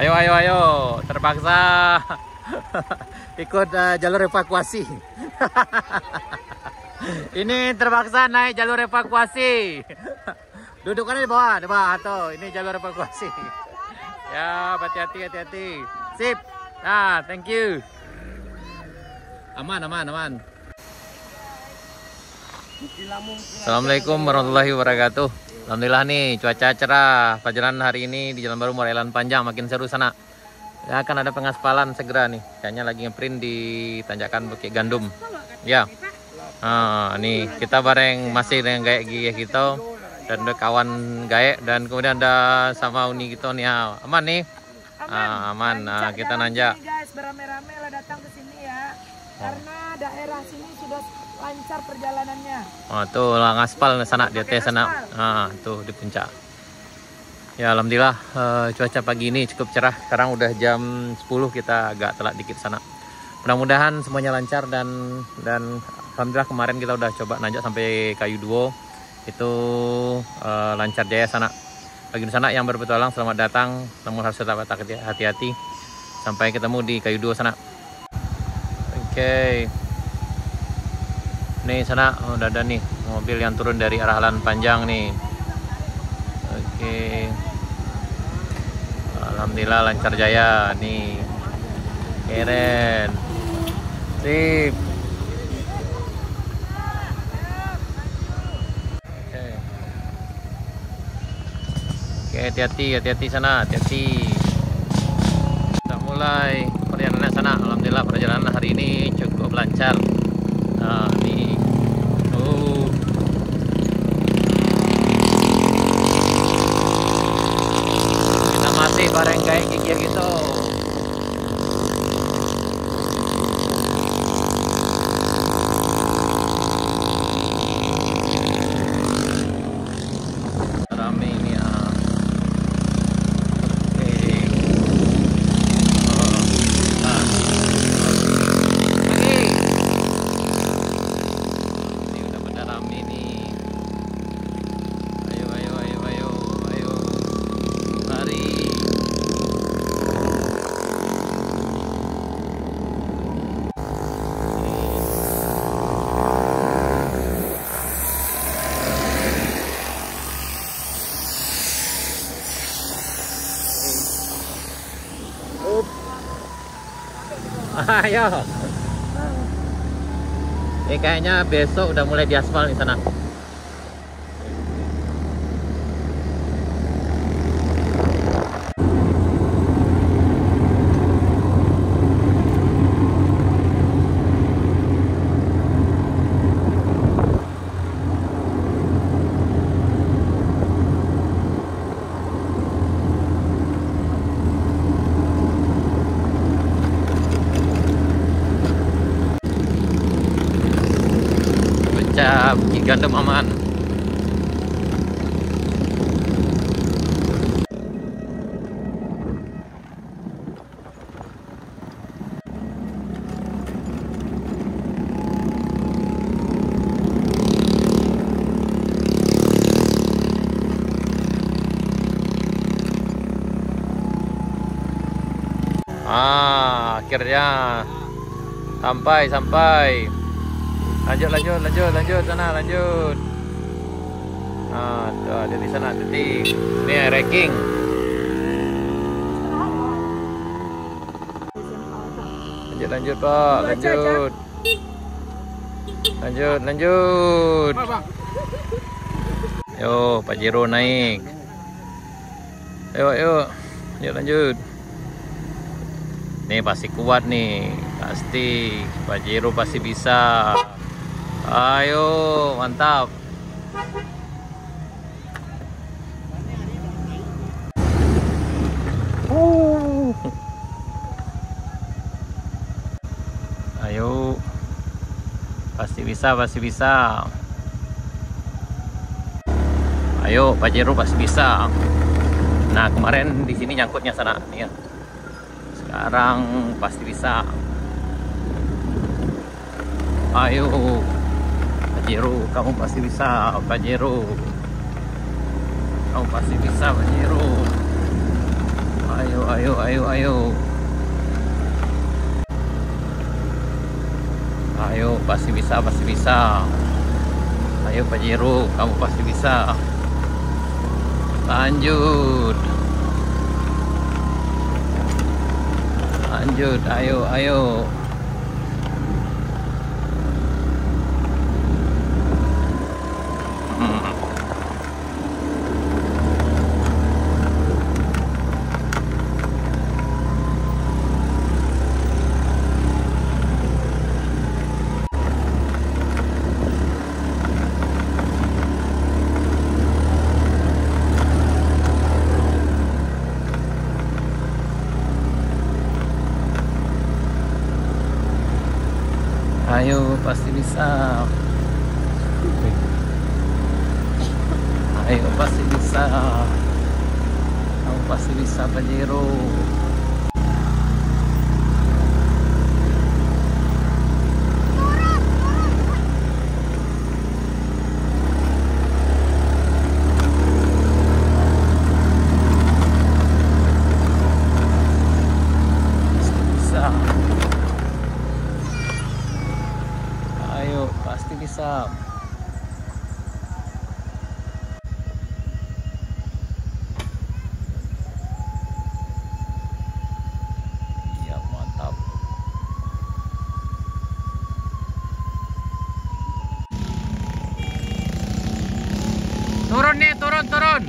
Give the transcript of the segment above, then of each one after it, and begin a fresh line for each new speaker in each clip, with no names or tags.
Ayo, ayo, ayo. Terpaksa ikut jalur evakuasi. Ini terpaksa naik jalur evakuasi. Dudukannya di bawah tuh. Ini jalur evakuasi. Ya, hati-hati, hati-hati. Sip. Nah, thank you. Aman, aman, aman. Assalamualaikum warahmatullahi wabarakatuh. Alhamdulillah nih cuaca cerah. Perjalanan hari ini di Jalan Baru Morelan Panjang makin seru sana. Ya, akan ada pengaspalan segera nih. Kayaknya lagi ngeprint di tanjakan Bukit Gandum. Ya. Nih kita bareng masih dengan Gaek Gigih kita dan ada kawan Gaek dan kemudian ada sama Uni kita nih. Aman nih. Aman. Kita nanjak.
Guys, beramai-ramai lah datang ke sini ya. Karena daerah sini sudah lancar perjalanannya.
Tuh lah ngaspal sana di atas sana. Tuh di puncak. Ya alhamdulillah cuaca pagi ini cukup cerah. Sekarang udah jam 10, kita agak telat dikit sana. Mudah-mudahan semuanya lancar dan alhamdulillah kemarin kita udah coba nanjak sampai Kayu Duo. Itu lancar jaya sana. Bagi di sana yang berpetualang selamat datang. Namun harus tetap hati-hati sampai ketemu di Kayu Duo sana. Oke. Nih sana udah ada nih mobil yang turun dari arah Jalan Panjang nih. Oke. Alhamdulillah lancar jaya nih. Keren. Sip. Oke, hati-hati sana, hati-hati. Kita mulai perjalanan sana. Alhamdulillah perjalanan hari ini cukup lancar. Nih. Kita masih bareng Gaek Gigih gitu. Ayo. Kayaknya besok udah mulai diaspal di sana. Bukit Gandum aman. Akhirnya sampai. Lanjut sana, lanjut. Tuh ada di sana titik. Ini ranking. Lanjut Pak, lanjut. Yo, Pak Jero naik. Ayo, lanjut. Nih pasti kuat nih, pasti Pak Jero pasti bisa. Ayo, mantap. Ayo, pasti bisa. Ayo, Pak Jero pasti bisa. Nah, kemarin di sini nyangkutnya sana, nih ya. Sekarang pasti bisa. Ayo, Pajero, kamu pasti bisa, Pajero. Kamu pasti bisa, Pajero. Ayo, ayo, ayo, ayo. Ayo, pasti bisa, pasti bisa. Ayo Pajero, kamu pasti bisa. Lanjut. Lanjut, ayo, ayo. Ayo, pasti bisa. Ayo, pasti bisa. Kamu pasti bisa, Pajero. Pasti bisa. Ayo, pasti bisa. Ya, mantap. Turun nih, turun, turun.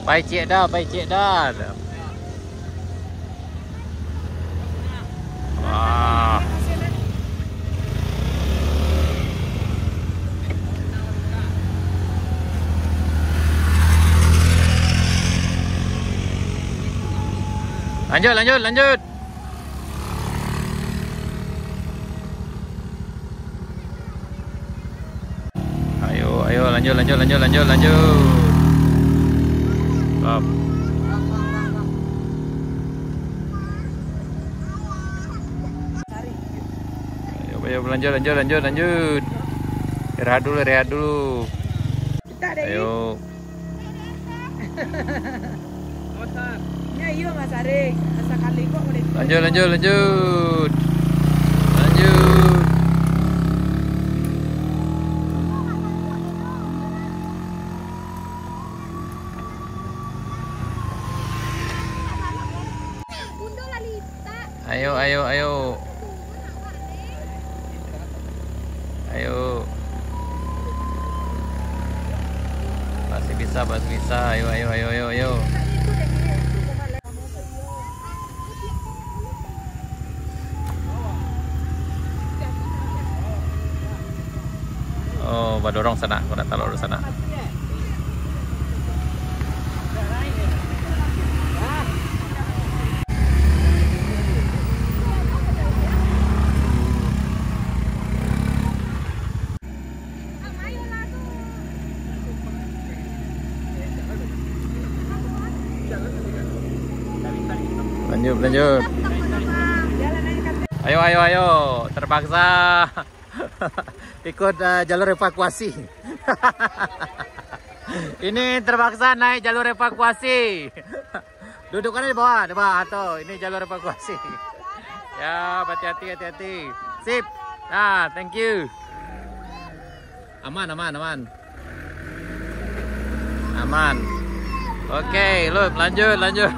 Baik cik dah, baik cik dah. Wah. Lanjut, lanjut, lanjut. Ayo, ayo, lanjut, lanjut, lanjut, lanjut, lanjut. Stop. Ayo, ayo, lanjut, lanjut, lanjut, lanjut. Rehat dulu, rehat dulu.
Kita ada
Ayo.
Ya iya Mas Arik, sekali kok boleh.
Lanjut, lanjut, lanjut. Lanjut. Ayo, ayo, ayo. Ayo. Pasti bisa, pasti bisa. Ayo, ayo, ayo, ayo, ayo. Oh, badorong sana, kau nak taruh di sana. Lanjut, lanjut. Ayo, ayo, ayo. Terpaksa ikut jalur evakuasi. Ini terpaksa naik jalur evakuasi. Dudukannya di bawah tuh. Ini jalur evakuasi. Ya, hati-hati, hati-hati. Sip. Nah, thank you. Aman, aman, aman. Aman. Oke, Lut, lanjut, lanjut.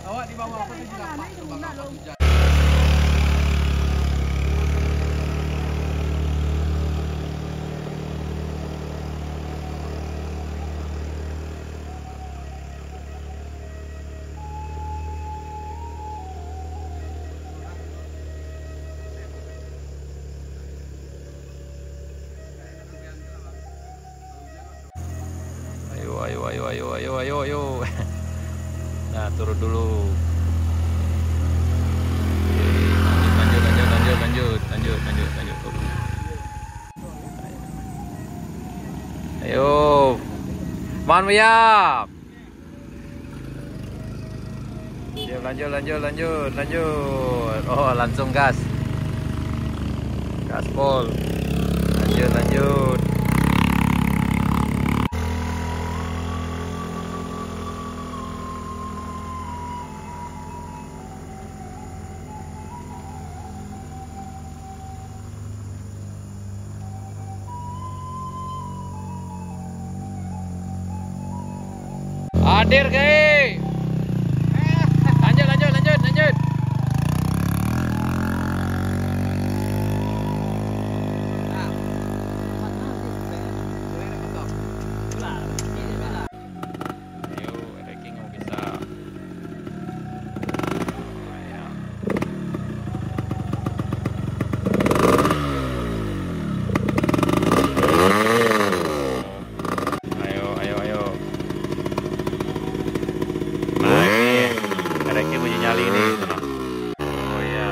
Awak di bawah apa juga Pak?
turun dulu. Lanjut. Ayo, man Yap. Lanjut. Oh, langsung gas. Gaspol. Lanjut. Hadir guys. Lanjut. Ayo, ranking mau bisa. Ayo. Nah, ini ranking bunyi nyali ini. Oh ya.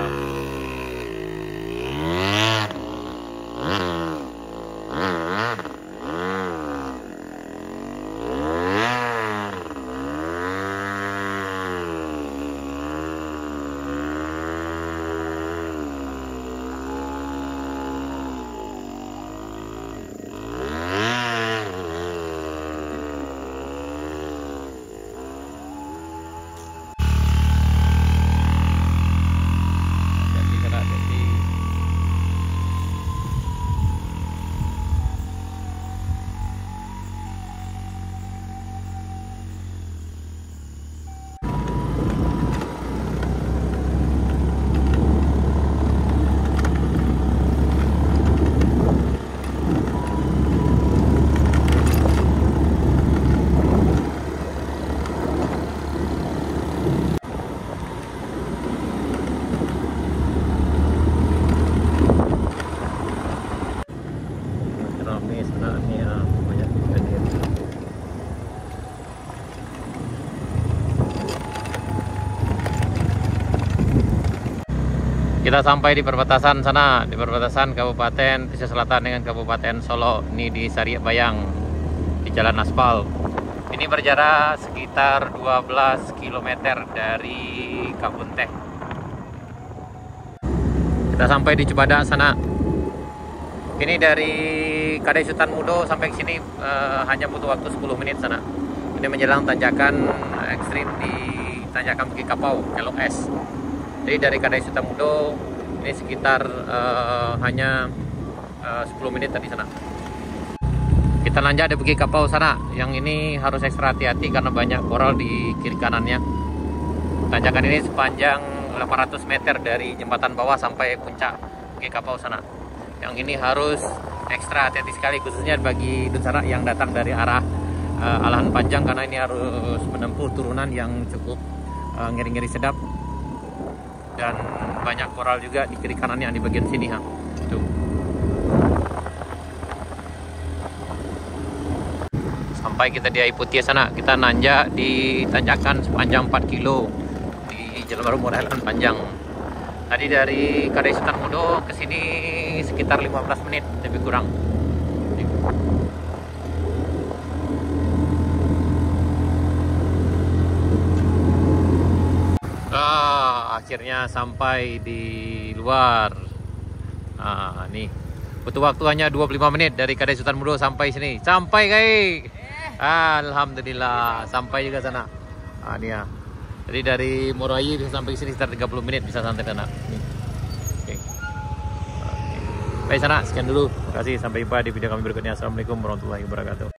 Rame sana nih ya, banyak hadir. Kita sampai di perbatasan sana, di perbatasan Kabupaten Pesisir Selatan dengan Kabupaten Solo. Ini di Sariak Bayang, di jalan aspal. Ini berjarak sekitar 12 km dari Kebun Teh. Kita sampai di Cibadak sana. Ini dari Kadai Sultan Mudo sampai ke sini hanya butuh waktu 10 menit sana. Ini menjelang tanjakan ekstrim di tanjakan Bukit Kapau, LOS. Jadi dari Kadai Sultan Mudo ini sekitar hanya 10 menit tadi sana. Kita nanjak di Bukit Kapau sana. Yang ini harus ekstra hati-hati karena banyak koral di kiri kanannya. Tanjakan ini sepanjang 800 meter dari jembatan bawah sampai puncak Bukit Kapau sana. Yang ini harus ekstra hati-hati sekali, khususnya bagi Dunsara yang datang dari arah Alahan Panjang, karena ini harus menempuh turunan yang cukup ngeri-ngeri sedap dan banyak koral juga di kiri kanannya di bagian sini ha. Tuh. Sampai kita di Air Putih sana, kita nanjak di tanjakan sepanjang 4 kilo di Jalan Baru Morelan Panjang. Tadi dari Kadai Sultan Mudo ke sini sekitar 15 menit lebih kurang. Akhirnya sampai di luar. Nah, nih. Butuh waktu hanya 25 menit dari Kadai Sultan Mudo sampai sini. Sampai guys. Alhamdulillah, sampai juga sana. Nah, ini ya. Jadi dari Morayi bisa sampai sini sekitar 30 menit bisa sampai sana. Oke. Baik sana, sekian dulu. Terima kasih, sampai jumpa di video kami berikutnya. Assalamualaikum warahmatullahi wabarakatuh.